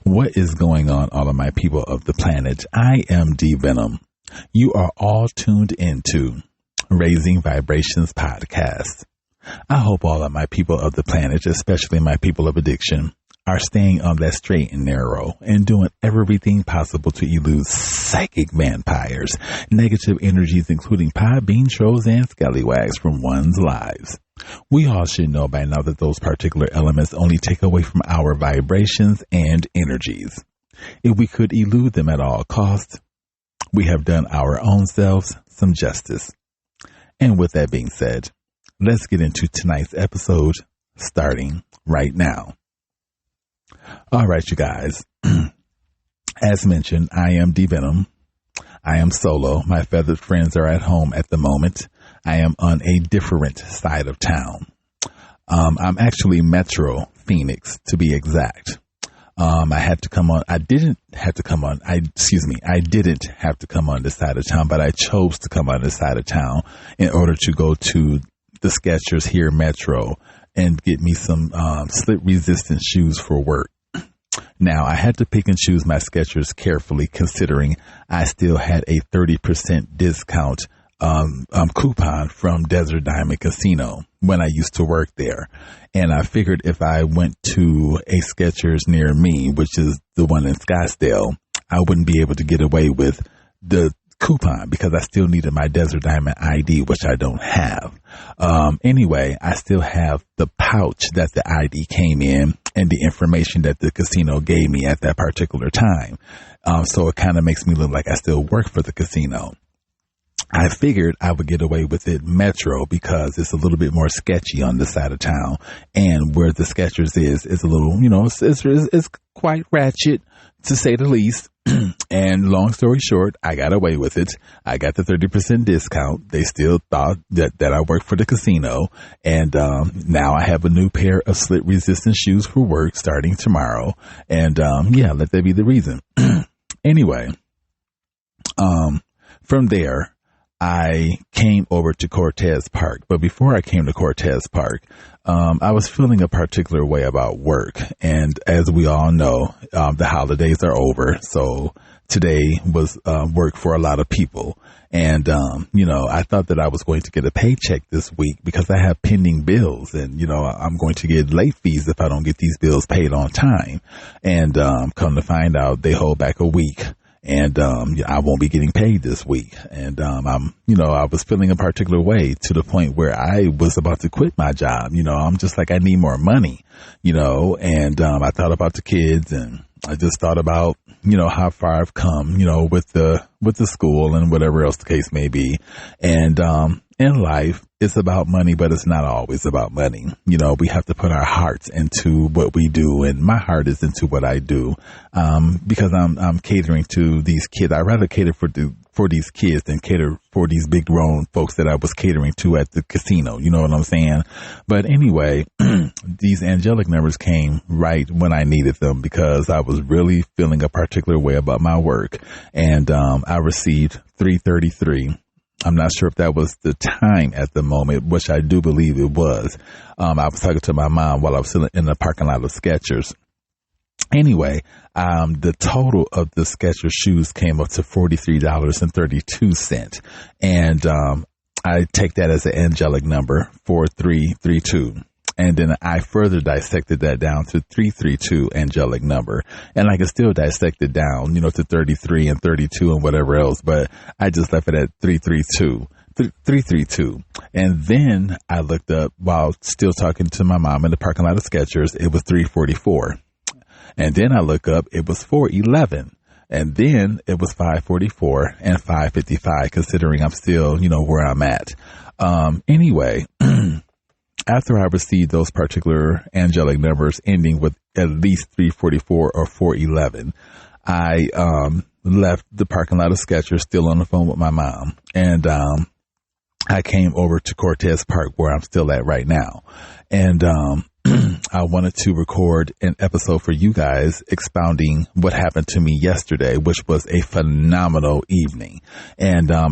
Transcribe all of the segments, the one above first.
What is going on, all of my people of the planet? I am D Venom. You are all tuned into Raising Vibrations Podcast. I hope all of my people of the planet, especially my people of addiction, are staying on that straight and narrow and doing everything possible to elude psychic vampires, negative energies, including pie, bean trolls, and scallywags from one's lives. We all should know by now that those particular elements only take away from our vibrations and energies. If we could elude them at all costs, we have done our own selves some justice. And with that being said, let's get into tonight's episode, starting right now. All right, you guys. As mentioned, I am D Venom. I am solo. My feathered friends are at home at the moment. I am on a different side of town. I'm actually Metro Phoenix, to be exact. I had to come on. I didn't have to come on this side of town, but I chose to come on this side of town in order to go to the Skechers here in Metro and get me some slip resistant shoes for work. Now, I had to pick and choose my Skechers carefully, considering I still had a 30% discount coupon from Desert Diamond Casino when I used to work there. And I figured if I went to a Skechers near me, which is the one in Scottsdale, I wouldn't be able to get away with the coupon because I still needed my Desert Diamond ID, which I don't have. Anyway, I still have the pouch that the ID came in and the information that the casino gave me at that particular time. So it kind of makes me look like I still work for the casino. I figured I would get away with it Metro because it's a little bit more sketchy on this side of town, and where the Skechers is a little, it's quite ratchet to say the least. And long story short, I got away with it. I got the 30% discount. They still thought that I worked for the casino. And now I have a new pair of slit resistant shoes for work starting tomorrow. And let that be the reason. Anyway, from there, I came over to Cortez Park. But before I came to Cortez Park, I was feeling a particular way about work. And as we all know, the holidays are over. So today was work for a lot of people. And, I thought that I was going to get a paycheck this week because I have pending bills. And, I'm going to get late fees if I don't get these bills paid on time. And come to find out, they hold back a week. And, I won't be getting paid this week. And, I was feeling a particular way to the point where I was about to quit my job. I'm just like, I need more money, and, I thought about the kids, and I just thought about, how far I've come, with the school and whatever else the case may be. And, in life, it's about money, but it's not always about money. We have to put our hearts into what we do, and my heart is into what I do, because I'm catering to these kids. I rather cater for these kids than cater for these big grown folks that I was catering to at the casino. You know what I'm saying? But anyway, these angelic numbers came right when I needed them because I was really feeling a particular way about my work, and I received 333. I'm not sure if that was the time at the moment, which I do believe it was. I was talking to my mom while I was still in the parking lot of Skechers. Anyway, the total of the Skechers shoes came up to $43.32. And I take that as an angelic number, 4332. And then I further dissected that down to 332 angelic number. And I can still dissect it down, to 33 and 32 and whatever else. But I just left it at 332. And then I looked up while still talking to my mom in the parking lot of Skechers. It was 344. And then I look up, it was 411. And then it was 544 and 555, considering I'm still, where I'm at. Anyway, after I received those particular angelic numbers ending with at least 344 or 411, I left the parking lot of Skechers still on the phone with my mom. And I came over to Cortez Park, where I'm still at right now. And I wanted to record an episode for you guys expounding what happened to me yesterday, which was a phenomenal evening. And I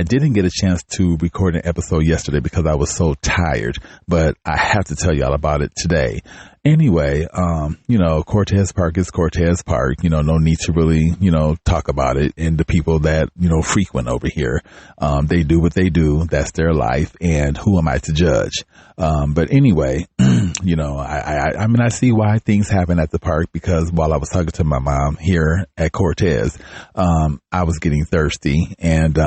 didn't get a chance to record an episode yesterday because I was so tired, but I have to tell y'all about it today. anyway, Cortez Park is Cortez Park. No need to really, talk about it. And the people that, frequent over here, they do what they do. That's their life. And who am I to judge? But anyway, I see why things happen at the park, because while I was talking to my mom here at Cortez, I was getting thirsty, and,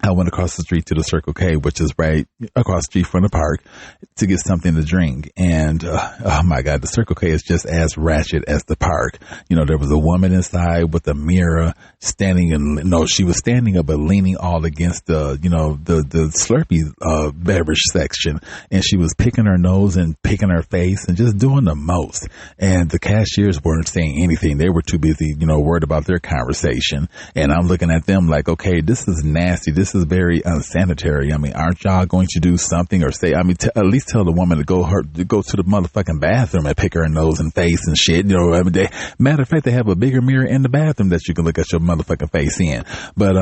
I went across the street to the Circle K, which is right across the street from the park, to get something to drink. And, oh my God, the Circle K is just as ratchet as the park. There was a woman inside with a mirror she was standing up, but leaning all against the Slurpee, beverage section. And she was picking her nose and picking her face and just doing the most. And the cashiers weren't saying anything. They were too busy, worried about their conversation. And I'm looking at them like, okay, this is nasty. This is very unsanitary. I mean, aren't y'all going to do something or say, at least tell the woman to go to the motherfucking bathroom and pick her nose and face and shit. Matter of fact, they have a bigger mirror in the bathroom that you can look at your motherfucking face in. But,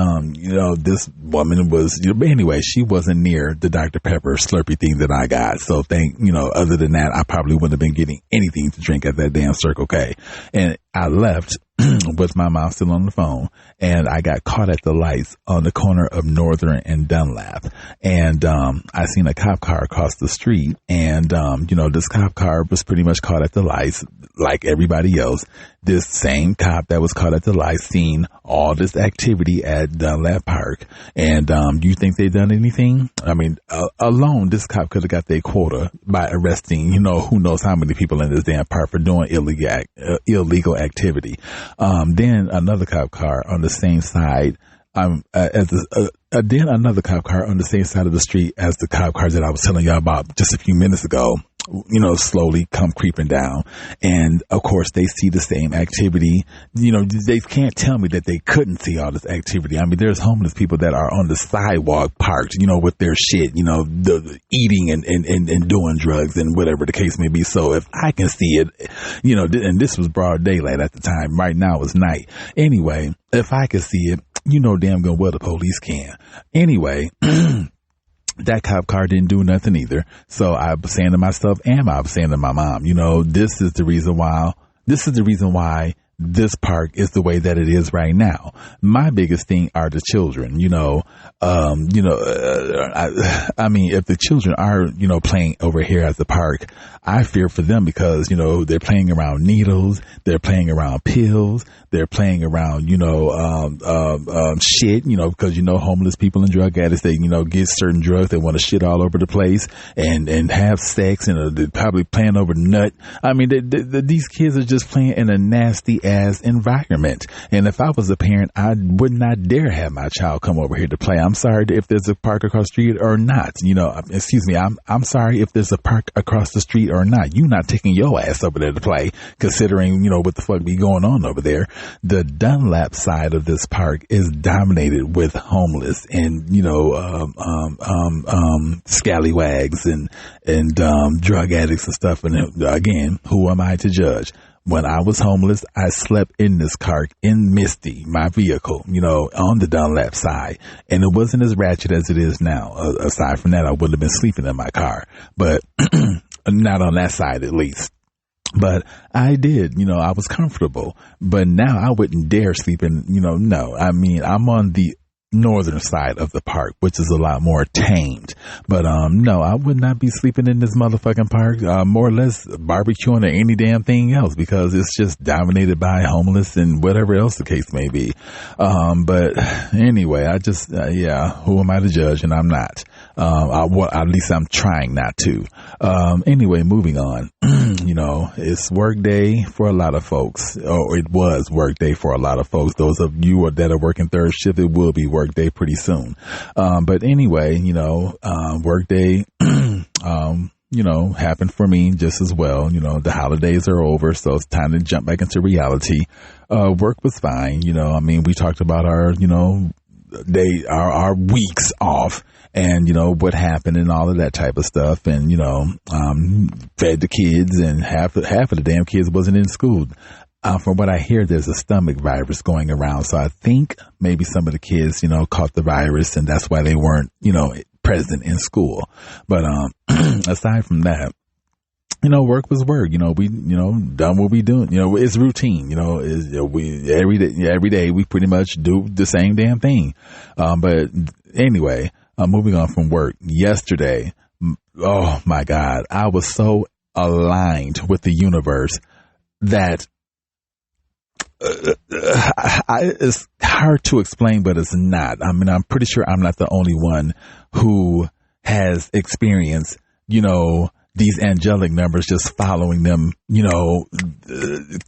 this woman was, anyway, she wasn't near the Dr. Pepper Slurpee thing that I got. So other than that, I probably wouldn't have been getting anything to drink at that damn Circle K. And I left with my mom still on the phone, and I got caught at the lights on the corner of Northern and Dunlap. And I seen a cop car across the street, and this cop car was pretty much caught at the lights like everybody else. This same cop that was caught at the lights seen all this activity at Dunlap Park. And you think they done anything? I mean, alone, this cop could have got their quota by arresting, who knows how many people in this damn park for doing illegal activity. Then another cop car on the same side, then another cop car on the same side of the street as the cop cars that I was telling y'all about just a few minutes ago, slowly come creeping down. And of course they see the same activity. They can't tell me that they couldn't see all this activity. I mean, there's homeless people that are on the sidewalk parked, with their shit, the eating and doing drugs and whatever the case may be. So if I can see it, and this was broad daylight at the time, right now it's night. Anyway, if I can see it, damn good well the police can. Anyway, that cop car didn't do nothing either. So I was saying to myself, and I was saying to my mom, this is the reason why this park is the way that it is right now. My biggest thing are the children, I mean, if the children are, playing over here at the park, I fear for them because, they're playing around needles, they're playing around pills, they're playing around, shit, because, homeless people and drug addicts, they, get certain drugs, they want to shit all over the place and have sex, and they're probably playing over nut. I mean, these kids are just playing in a nasty ass environment. And if I was a parent, I would not dare have my child come over here to play. I'm sorry if there's a park across the street or not. Excuse me. I'm sorry if there's a park across the street or not. You not taking your ass over there to play, considering, what the fuck be going on over there. The Dunlap side of this park is dominated with homeless and, scallywags and drug addicts and stuff. And again, who am I to judge? When I was homeless, I slept in this car in Misty, my vehicle, on the Dunlap side. And it wasn't as ratchet as it is now. Aside from that, I wouldn't have been sleeping in my car, but not on that side at least. But I did, I was comfortable, but now I wouldn't dare sleep in, no. I mean, I'm on the northern side of the park, which is a lot more tamed. But no, I would not be sleeping in this motherfucking park, more or less barbecuing or any damn thing else, because it's just dominated by homeless and whatever else the case may be. But anyway, I just who am I to judge? And I'm not. At least I'm trying not to. Anyway, moving on. It's work day for a lot of folks, or it was work day for a lot of folks. Those of you that are working third shift, it will be work day pretty soon. But anyway, work day, happened for me just as well. The holidays are over, so it's time to jump back into reality. Work was fine. We talked about our, our weeks off and, what happened and all of that type of stuff. And, fed the kids, and half of the damn kids wasn't in school. From what I hear, there's a stomach virus going around. So I think maybe some of the kids, caught the virus, and that's why they weren't, present in school. But, aside from that, work was work. We, done what we doing. It's routine. We every day we pretty much do the same damn thing. But anyway, moving on from work. Yesterday, oh my God, I was so aligned with the universe that it's hard to explain, but it's not. I mean, I'm pretty sure I'm not the only one who has experienced, these angelic numbers just following them,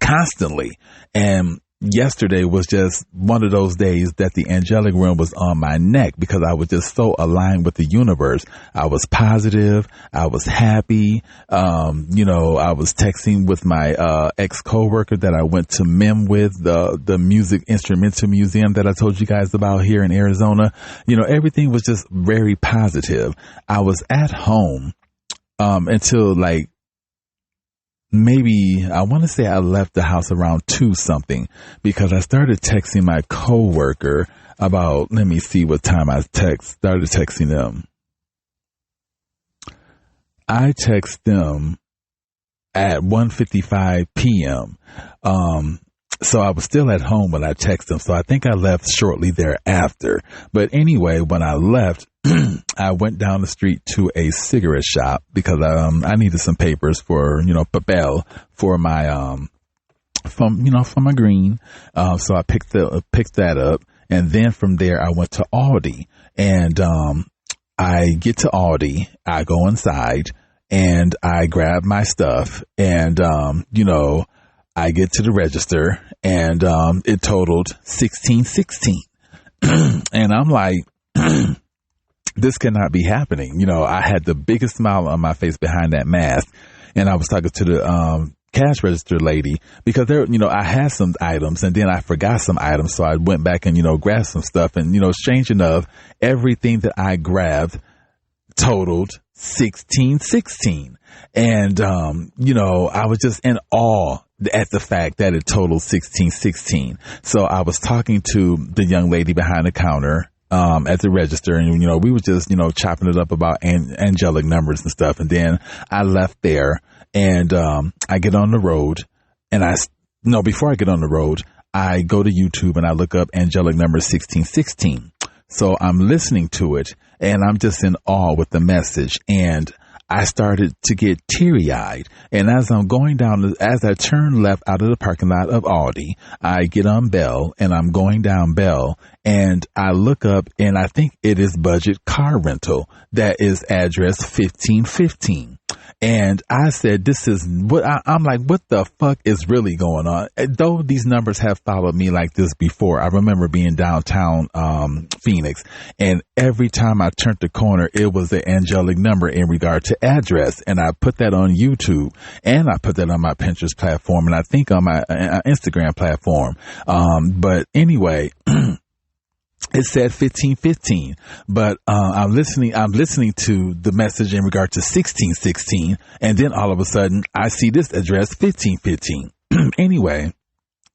constantly. And yesterday was just one of those days that the angelic realm was on my neck because I was just so aligned with the universe. I was positive. I was happy. I was texting with my ex coworker that I went to MIM with, the music instrumental museum that I told you guys about here in Arizona. Everything was just very positive. I was at home until maybe I want to say I left the house around 2 something because I started texting my coworker about, let me see what time I started texting them. I text them at 1:55 p.m. So I was still at home when I texted them. So I think I left shortly thereafter. But anyway, when I left, I went down the street to a cigarette shop because I needed some papers for, papel for my for my green. So I picked that up, and then from there I went to Aldi, and I get to Aldi, I go inside, and I grab my stuff, and I get to the register, and it totaled $16.16, and I'm like, this cannot be happening. I had the biggest smile on my face behind that mask, and I was talking to the cash register lady because I had some items and then I forgot some items, so I went back and grabbed some stuff, and strange enough, everything that I grabbed totaled $16.16, and I was just in awe at the fact that it totaled $16.16. So I was talking to the young lady behind the counter at the register, and we were just chopping it up about angelic numbers and stuff, and then I left there, and I get on the road, and before I get on the road, I go to YouTube and I look up angelic number 1616. So I'm listening to it, and I'm just in awe with the message, and I started to get teary-eyed. And as I'm going down, as I turn left out of the parking lot of Aldi, I get on Bell, and I'm going down Bell, and I look up, and I think it is Budget Car Rental. That is address 1515. And I said, this is what I'm like, what the fuck is really going on? Though these numbers have followed me like this before, I remember being downtown Phoenix, and every time I turned the corner, it was the angelic number in regard to address. And I put that on YouTube, and I put that on my Pinterest platform, and I think on my Instagram platform. But anyway, it said 1515, but I'm listening to the message in regard to 1616, and then all of a sudden I see this address 1515. Anyway,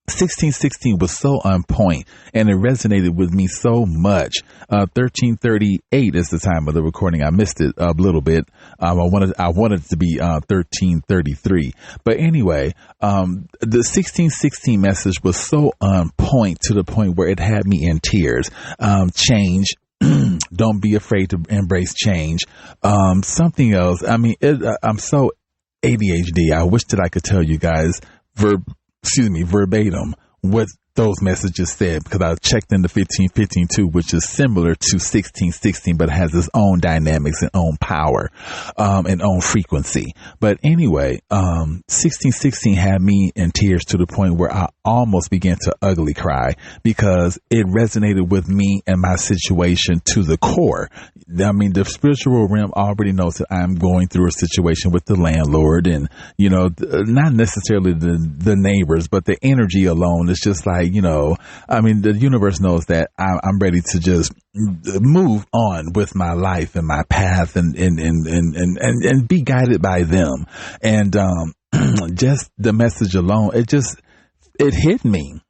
1616 was so on point, and it resonated with me so much. 1338 is the time of the recording. I missed it a little bit. I wanted it to be 1333, but anyway, the 1616 message was so on point, to the point where it had me in tears. Change. Don't be afraid to embrace change. Something else. I mean, I'm so ADHD. I wish that I could tell you guys verbatim what those messages said, because I checked into 1515 too, which is similar to 1616, but has its own dynamics and own power, and own frequency. But anyway, 1616 had me in tears to the point where I almost began to ugly cry, because it resonated with me and my situation to the core. I mean, the spiritual realm already knows that I'm going through a situation with the landlord, and, not necessarily the neighbors, but the energy alone is just like, I mean, the universe knows that I'm ready to just move on with my life and my path, and be guided by them. And, just the message alone, it hit me,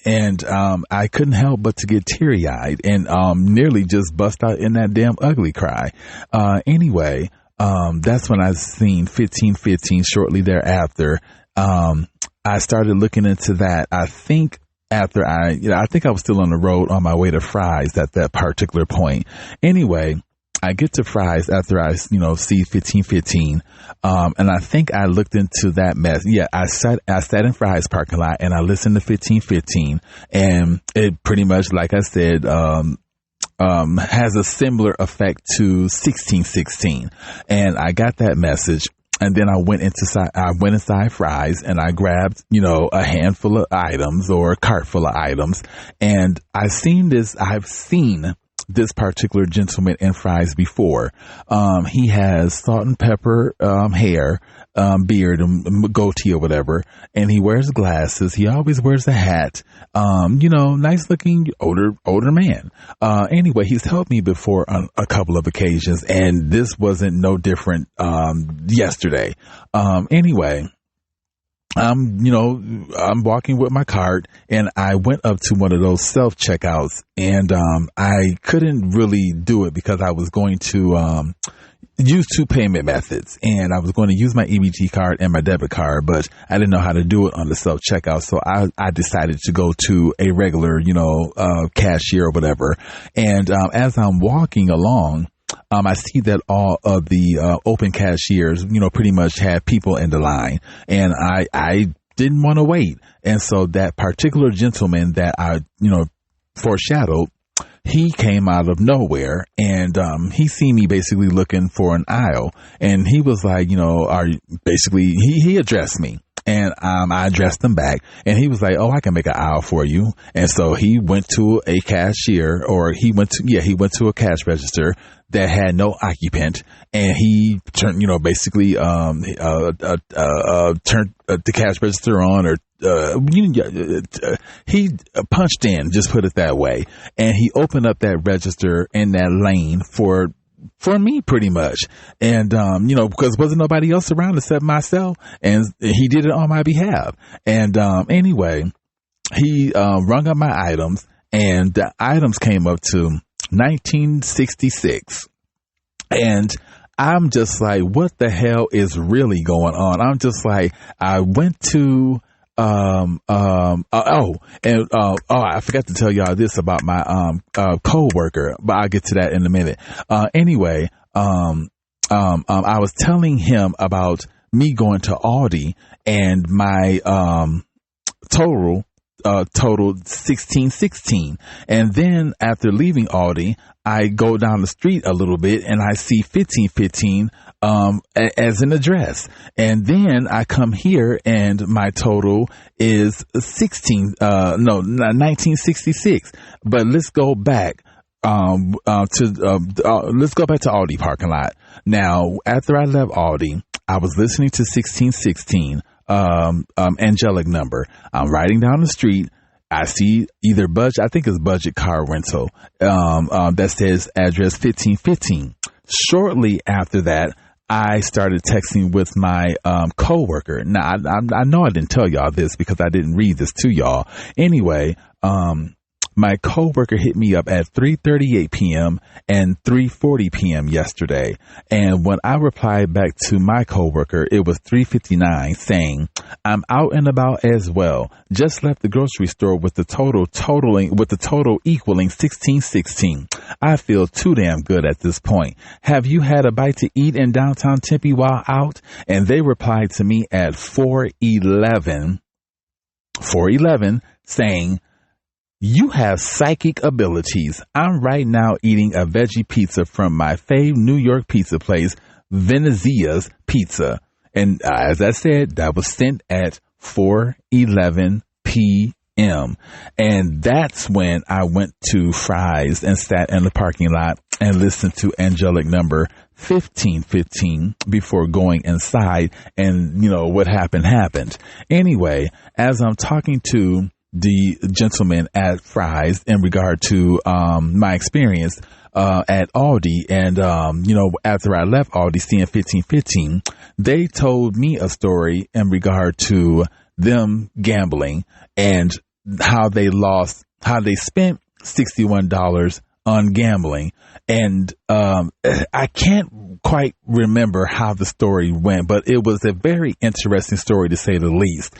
and I couldn't help but to get teary eyed, and nearly just bust out in that damn ugly cry. Anyway, That's when I seen 1515 shortly thereafter. I started looking into that. I think after I think I was still on the road on my way to Fry's at that particular point. Anyway, I get to Fry's after I, see 1515. And I think I looked into that mess. Yeah, I sat in Fry's parking lot and I listened to 1515, and it pretty much, like I said, has a similar effect to 1616. And I got that message. And then I went inside Fry's and I grabbed, a handful of items or a cart full of items. And I've seen this particular gentleman in Fry's before. He has salt and pepper, hair, beard and goatee or whatever. And he wears glasses. He always wears a hat. Nice looking older man. Anyway, he's helped me before on a couple of occasions, and this wasn't no different, yesterday. Anyway, I'm walking with my cart and I went up to one of those self checkouts, and, I couldn't really do it because I was going to, use two payment methods, and I was going to use my EBT card and my debit card, but I didn't know how to do it on the self checkout. So I decided to go to a regular, cashier or whatever. And, as I'm walking along, I see that all of the open cashiers, pretty much have people in the line, and I didn't want to wait. And so that particular gentleman that I, foreshadowed, he came out of nowhere, and he seen me basically looking for an aisle, and he was like, he addressed me. And I addressed him back, and he was like, "Oh, I can make an aisle for you." And so he went to a cashier, or he went to a cash register that had no occupant, and he turned, turned the cash register on, or he punched in, just put it that way, and he opened up that register in that lane for me, pretty much. And, because wasn't nobody else around except myself, and he did it on my behalf. And, anyway, he, rung up my items, and the items came up to 1966. And I'm just like, what the hell is really going on? I'm just like, I went to, I forgot to tell y'all this about my co-worker, but I'll get to that in a minute. Anyway, I was telling him about me going to Aldi, and my totaled 1616. And then after leaving Aldi, I go down the street a little bit and I see 1515 as an address. And then I come here and my total is 1966. But let's go back to Aldi parking lot. Now, after I left Aldi, I was listening to 1616, angelic number. I'm riding down the street. I see either I think it's budget car rental, that says address 1515. Shortly after that, I started texting with my, coworker. Now, I know I didn't tell y'all this because I didn't read this to y'all. Anyway, my coworker hit me up at 3:38 p.m. and 3:40 p.m. yesterday. And when I replied back to my coworker, it was 3:59, saying, "I'm out and about as well. Just left the grocery store with the total equaling 1616. I feel too damn good at this point. Have you had a bite to eat in downtown Tempe while out?" And they replied to me at 4:11, saying, "You have psychic abilities. I'm right now eating a veggie pizza from my fave New York pizza place, Venezia's Pizza." And as I said, that was sent at 4:11 p.m. And that's when I went to Fry's and sat in the parking lot and listened to angelic number 1515 before going inside. And, what happened. Anyway, as I'm talking to the gentleman at Fry's in regard to my experience at Aldi, and after I left Aldi seeing 1515, they told me a story in regard to them gambling and how they spent $61 on gambling. And I can't quite remember how the story went, but it was a very interesting story to say the least.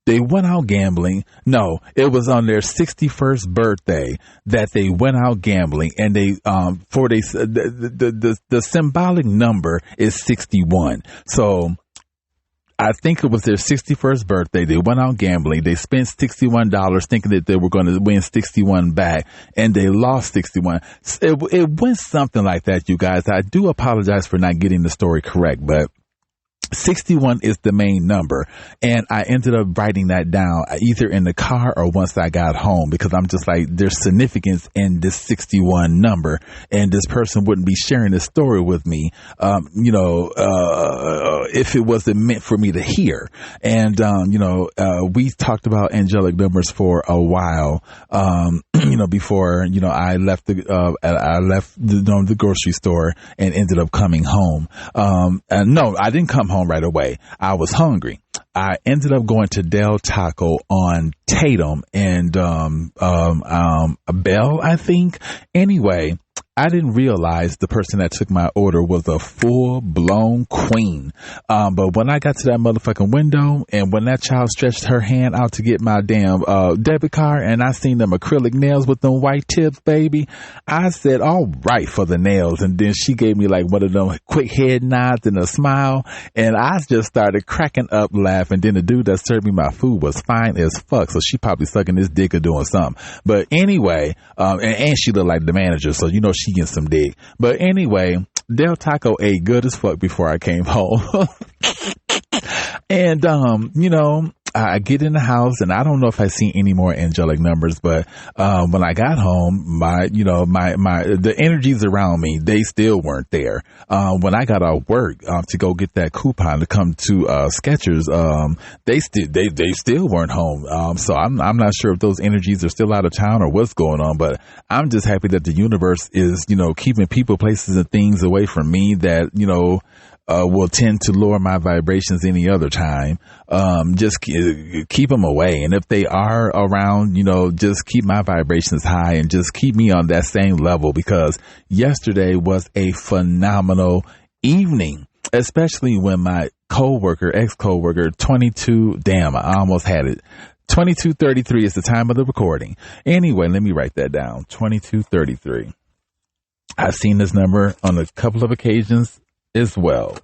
They went out gambling. No, it was on their 61st birthday that they went out gambling, and the symbolic number is 61. So I think it was their 61st birthday. They went out gambling. They spent $61 thinking that they were going to win 61 back, and they lost 61. It went something like that, you guys. I do apologize for not getting the story correct, but 61 is the main number, and I ended up writing that down either in the car or once I got home, because I'm just like, there's significance in this 61 number, and this person wouldn't be sharing this story with me, if it wasn't meant for me to hear. And we talked about angelic numbers for a while, before I left the grocery store and ended up coming home. And no, I didn't come home right away. I was hungry. I ended up going to Del Taco on Tatum and Bell, I think. Anyway, I didn't realize the person that took my order was a full-blown queen. But when I got to that motherfucking window, and when that child stretched her hand out to get my damn debit card, and I seen them acrylic nails with them white tips, baby, I said, all right for the nails. And then she gave me like one of them quick head nods and a smile, and I just started cracking up laughing. Then the dude that served me my food was fine as fuck, so she probably sucking his dick or doing something. But anyway, and she looked like the manager, so she gets some dick. But anyway, Del Taco ate good as fuck before I came home. And I get in the house, and I don't know if I seen any more angelic numbers, but when I got home, the energies around me, they still weren't there. When I got out of work to go get that coupon to come to Skechers, they still weren't home. So I'm not sure if those energies are still out of town or what's going on, but I'm just happy that the universe is keeping people, places, and things away from me that will tend to lower my vibrations any other time. Just keep them away. And if they are around, just keep my vibrations high and just keep me on that same level, because yesterday was a phenomenal evening, especially when my ex-coworker, 2233 is the time of the recording. Anyway, let me write that down. 2233. I've seen this number on a couple of occasions as well.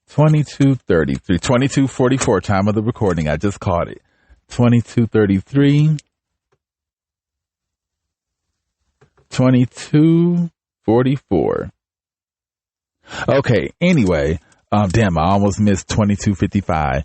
2233, 2244, time of the recording. I just caught it. 2233, 2244. Okay. Anyway, damn, I almost missed 2255.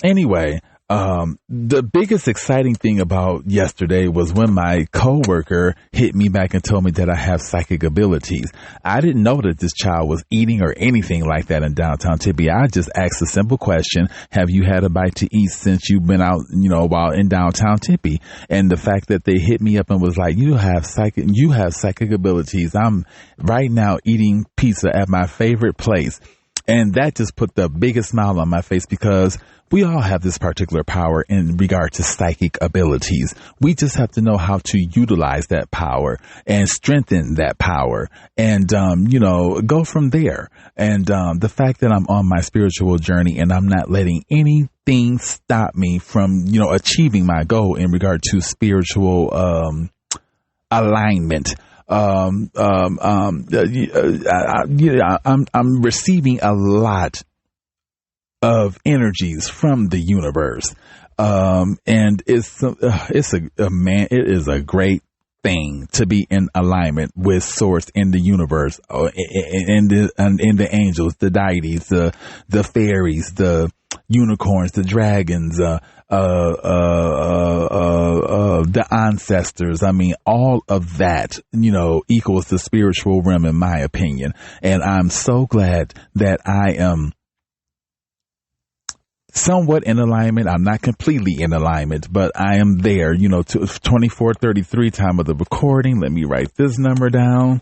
Anyway, the biggest exciting thing about yesterday was when my coworker hit me back and told me that I have psychic abilities. I didn't know that this child was eating or anything like that in downtown Tempe. I just asked a simple question: have you had a bite to eat since you've been out, while in downtown Tempe? And the fact that they hit me up and was like, you have psychic abilities. I'm right now eating pizza at my favorite place. And that just put the biggest smile on my face, because we all have this particular power in regard to psychic abilities. We just have to know how to utilize that power and strengthen that power and, go from there. And the fact that I'm on my spiritual journey and I'm not letting anything stop me from, achieving my goal in regard to spiritual alignment. I'm receiving a lot of energies from the universe. And it is a great thing to be in alignment with source in the universe, in the angels, the deities, the fairies, the unicorns, the dragons, the ancestors. I mean, all of that, equals the spiritual realm, in my opinion. And I'm so glad that I am somewhat in alignment. I'm not completely in alignment, but I am there, to 2433, time of the recording. Let me write this number down.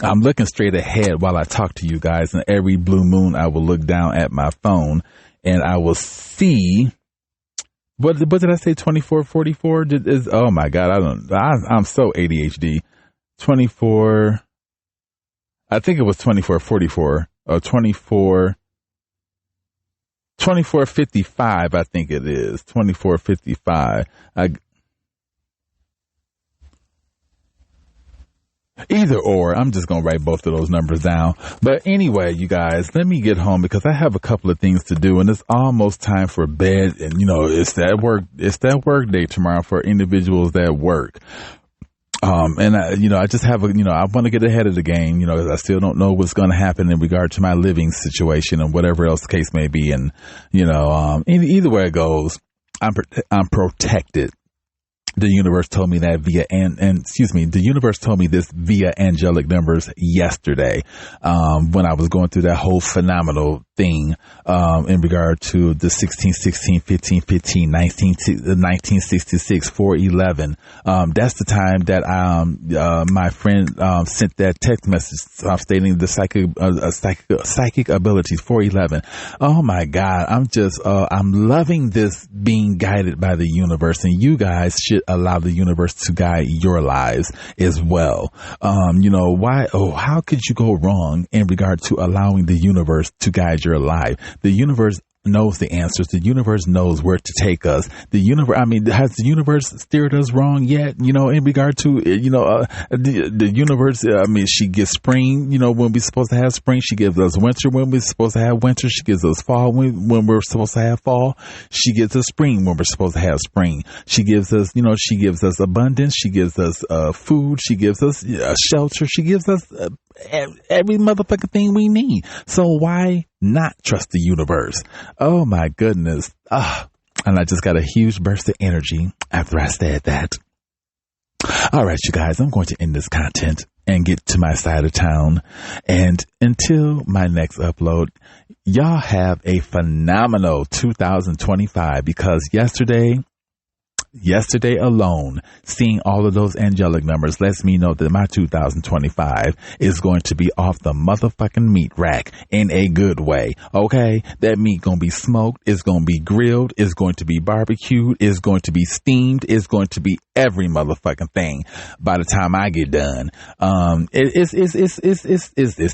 I'm looking straight ahead while I talk to you guys, and every blue moon I will look down at my phone and I will see What did I say? 2444 is, oh my God. I'm so ADHD. 24. I think it was 2444 or 2455. I think it is 2455. Either or, I'm just going to write both of those numbers down. But anyway, you guys, let me get home because I have a couple of things to do and it's almost time for bed. And it's that work day tomorrow for individuals that work. I just have I want to get ahead of the game, I still don't know what's going to happen in regard to my living situation and whatever else the case may be. And, either way it goes, I'm protected. The universe told me that the universe told me this via angelic numbers yesterday, when I was going through that whole phenomenal thing, in regard to the 16, 16, 15, 15, 1966, 411. That's the time that, my friend, sent that text message, stating the psychic abilities, 411. Oh my God. I'm loving this being guided by the universe, and you guys should allow the universe to guide your lives as well. How could you go wrong in regard to allowing the universe to guide your life? The universe knows the answers. The universe knows where to take us. The universe, has the universe steered us wrong yet? In regard to, the universe, she gives spring, when we're supposed to have spring. She gives us winter when we're supposed to have winter. She gives us fall when we're supposed to have fall. She gives us spring when we're supposed to have spring. She gives us, she gives us abundance. She gives us, food. She gives us shelter. She gives us every motherfucking thing we need. So why not trust the universe? Oh my goodness. And I just got a huge burst of energy after I said that. All right, you guys, I'm going to end this content and get to my side of town. And until my next upload, y'all have a phenomenal 2025, because yesterday alone, seeing all of those angelic numbers lets me know that my 2025 is going to be off the motherfucking meat rack in a good way. Okay? That meat gonna be smoked. It's gonna be grilled. It's going to be barbecued. It's going to be steamed. It's going to be every motherfucking thing by the time I get done. It's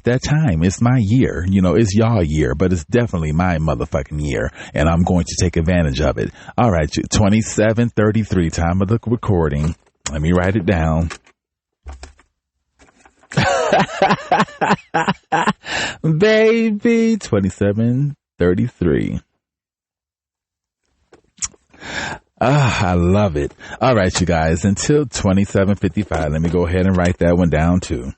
that time. It's my year. It's y'all year, but it's definitely my motherfucking year, and I'm going to take advantage of it. All right, 27:33 time of the recording. Let me write it down. Baby, 27:33. I love it. All right, you guys, until 27:55. Let me go ahead and write that one down too.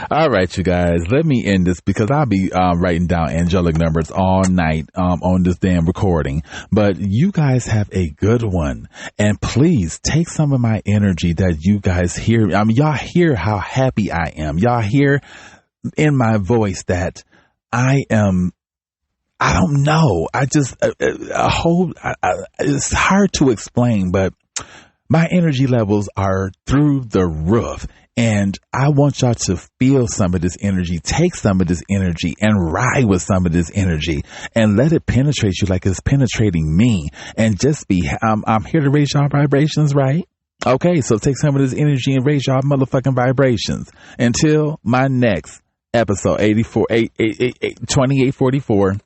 All right, you guys, let me end this because I'll be writing down angelic numbers all night on this damn recording. But you guys have a good one. And please take some of my energy that you guys hear. Y'all hear how happy I am. Y'all hear in my voice that I don't know. It's hard to explain, but my energy levels are through the roof. And I want y'all to feel some of this energy, take some of this energy and ride with some of this energy and let it penetrate you like it's penetrating me. And just I'm here to raise y'all vibrations, right? Okay, so take some of this energy and raise y'all motherfucking vibrations. Until my next episode, 2844.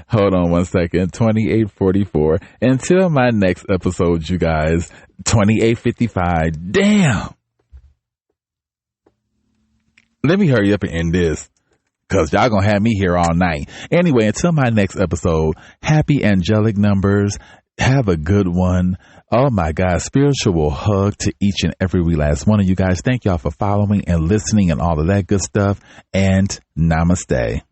Hold on one second. 2844. Until my next episode, you guys. 2855. Damn. Let me hurry up and end this, because y'all gonna have me here all night. Anyway, until my next episode, happy angelic numbers. Have a good one. Oh my God. Spiritual hug to each and every last one of you guys. Thank y'all for following and listening and all of that good stuff. And namaste.